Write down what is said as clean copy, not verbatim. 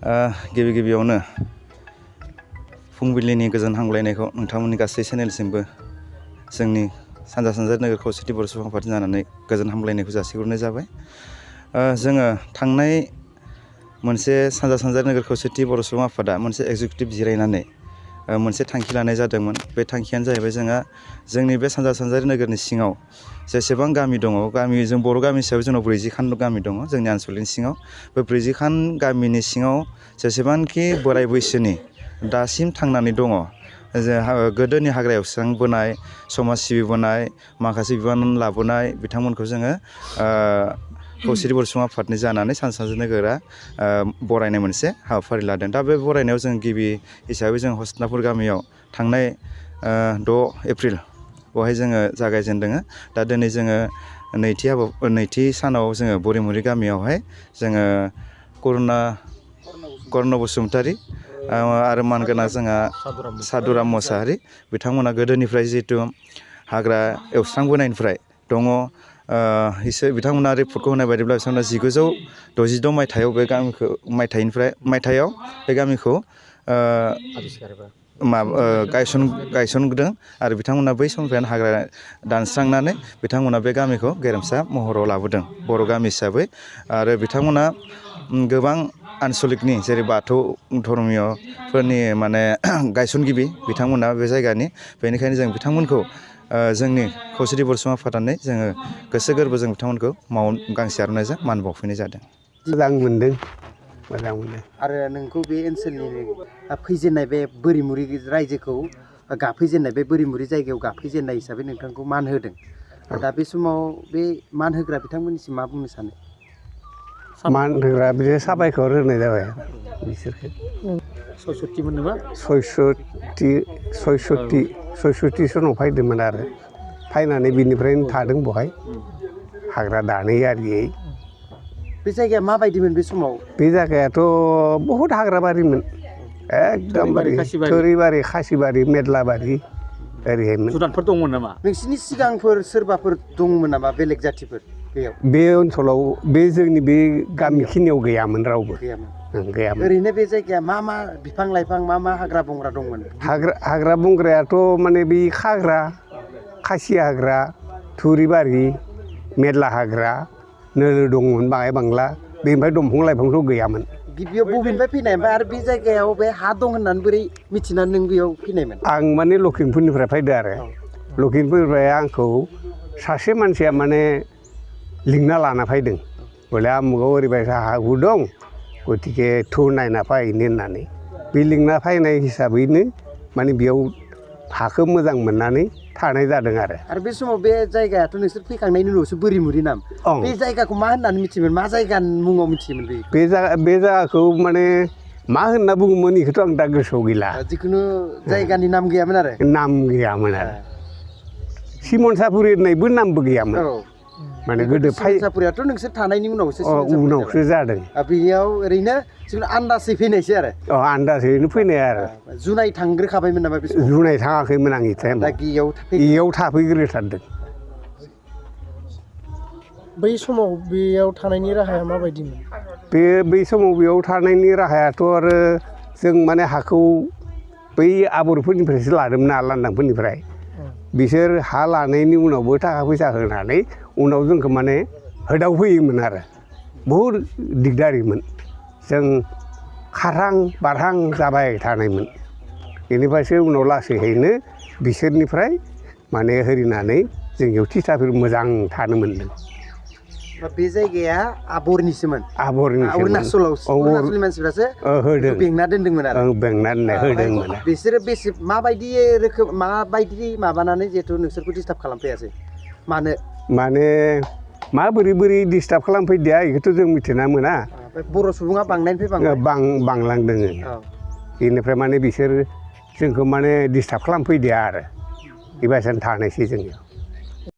गिबि गिबियावनो फुंबिलिनि गोजोन हामलायनायखौ नोंथांमोननि गासै चेनेलसिमबो जोंनि सानजा सानजारि नोगोर खौसेथि बर' सुबुं आफाद जानानै गोजोन हामलायनायखौ जासिहरनाय जाबाय। जोङो थांनाय मोनसे सानजा सानजारि नोगोर खौसेथि बर' सुबुं आफादा मोनसे एग्जिकिउटिभ जिरायनानै मोनसे थांखि लानाय जादोंमोन। बे थांखियानो जाहैबाय जोंनि बे सानजा सानजारि नोगोरनि सिङाव जेसेबां गामि दङ, जों बर' गामि हिसाबै जोंनाव 40 खान गामि दङ जोंनि आनसलिकनि सिङाव। बे 40 खान गामिनि सिङाव जेसेबांखि बोराय बैसोनि दासिम थांनानै दङ, गोदोनि हाग्रा एवस्रांबोनाय, समाज सिबिबोनाय, माखासे बिबान लाबोनाय बिथांमोनखौ जोङो खौसेथि बर' सुबुं आफादनि जानानै सानजा सानजारि नोगोरा बरायनाय मोनसे हाबाफारि लादों। दा बे बरायनायाव जों गिबि हिसाबै जों हस्तिनापुर गामियाव थांनाय 6 एप्रिल बेवहाय जोङो जागायजेनदों। दा दिनै जोङो नैथि सानाव जोङो बरिमुरि गामियावहाय जोङो कर्ण बसुमतारी आरो मानगोनां जोंहा सादुराम मोसाहारि बिथांमोना गोदोनिफ्राय जिहेथु हाग्रा एवस्रांबोनायनिफ्राय दङ। बिथांमोना रिपर्टखौ होनाय बायदिब्ला बिथांमोना 1966 मायथाइयाव बे गामिखौ बे गामिखौ गायसनदों आरो बिथांमोना बै समनिफ्रायनो हाग्रा दानस्रांनानै बिथांमोना बे गामिखौ गेरेमसा महराव लाबोदों बर' गामि हिसाबै। आरो बिथांमोना गोबां आनसलिकनि जेरै बाथौ धर्मीयफोरनि गायसनगिरि बिथांमोना बे जायगानि। बेनिखायनो जों बिथांमोनखौ जोंनि खौसेथि बर' सुबुं आफादनानै जोङो गोसो गोरबोजों बिथांमोनखौ गांसे आर'नाइजों मान बावफैनाय जादों। मोजां मोनदों। आरो नोंखौ बे ओनसोलनि फैजेननाय बे बोरिमुरि रायजोखौ गाफैजेननाय बे बोरिमुरि जायगायाव गाफैजेननाय हिसाबै नोंथांखौ मान होदों। दा बे समाव बे मान होग्रा बिथांमोननिसिम मा बुंनो सानो? मान होग्रा बिदिनो साबायखर होनाय जाबाय बिसोरखौ। 66 मोन नामा? 66 सनाव फैदोंमोन आरो फैनानै बिनिफ्रायनो थादों बहाय हाग्रा दानै आरियै। बे जायगाया माबायदिमोन बे समाव? बे जायगायाथ' बहुद हाग्राबारिमोन, एकदमबारे थोरिबारि, खासिबारि, मेदलाबारि ओरैहायमोन। जुनारफोर दंमोन नामा? नोंसिनि सिगांफोर सोरबाफोर दंमोन नामा बेलेग जाथिफोर बेयाव? बे ओनसोलाव जोंनि बे गामिखिनियाव गैयामोन रावबो। गैयामोन। ओरैनो बे जायगाया मा बिफां लाइफां मा हाग्रा बंग्रा दंमोन? हाग्रा बंग्रायाथ' माने बे खासि हाग्रा, थुरिबारि, मेदला हाग्रा, नोलो दंमोन बाङाय बांला। बेनिफ्राय दंफां लाइफांथ' गैयामोन। गिबियाव बबेनिफ्राय फैनाय ओमफ्राय आरो बे जायगायाव बे हा दं होननानै बोरै मिथिनानै नों बेयाव फैनायमोन? आं माने लखिमपुरनिफ्राय फैदों आरो लखिमपुरनिफ्राय आंखौ सासे मानसिया माने लिंना लाना फैदों। बले आमुगाव ओरैबायदि हा हु दं, गतिके थौ नायना फैनो होननानै। बे लिंना फैनाय हिसाबैनो माने बेयाव हाखौ मोजां मोननानै थानाय जादों आरो बे समाव बे जायगायाथ' नोंसोर फैखांनायनि उनावसो बोरिमुरि नाम। बे जायगाखौ मा होननानै मिथियोमोन? मा जायगानि मुङाव मिथियोमोन? बे जायगाखौ माने मा होनना बुङोमोन बेखौथ' आं दा गोसोआव गैला। जिखुनु जायगानि नाम गैयामोन आरो? नाम गैयामोन आरो सिमनसापुरि होननायबो नामबो गैयामोन। माने गोदो सिमनसापुरियाथ' नोंसोर थानायनि उनावसो जादों। बेयाव ओरैनो जिखुनु आन्दाजै फैनायसै आरो? आन्दाजैनो फैनाय आरो। जुनाय थांग्रोखाबायमोन नामा बे समाव? जुनाय थाङाखैमोन आं दा इयाव थाफैग्रोथारदों। बै समाव बेयाव थानायनि राहाया माबायदिमोन? बै समाव बेयाव थानायनि राहायाथ' आरो जों माने हाखौ बै आबरफोरनिफ्रायसो लादोंमोन ना, लान्दांफोरनिफ्राय। बिसोर हा लानायनि उनावबो थाखा फैसा होनानै उनाव जोंखौ माने होदावफैयोमोन आरो बहुद दिगदारिमोन। जों खारहां बारहां जाबाय थानायमोन। बेनिफ्रायसो उनाव लासैहैनो बिसोरनिफ्राय माने होरिनानै जोंनियाव थिथाफोर मोजां थानो मोन्दों। बे जायगाया आबरनिसोमोन? अरुणाचलनि मानसिफ्रासो बेंना दोन्दोंमोन आरो? बेंना होदोंमोन। बिसोरो माबायदि रोखोम माबायदि माबानानै जिहेथु नोंसोरखौ डिस्टार्ब खालामफैयासै? माने माबोरै डिस्टार्ब खालामफैदिया बेखौथ' जों मिथिना मोना। बर' सुबुङा बांनायनिफ्राय बांलांदों। बेनिफ्राय माने बिसोर जोंखौ माने डिस्टार्ब खालामफैदिया आरो बेबायदिनो थानायसै जोङो।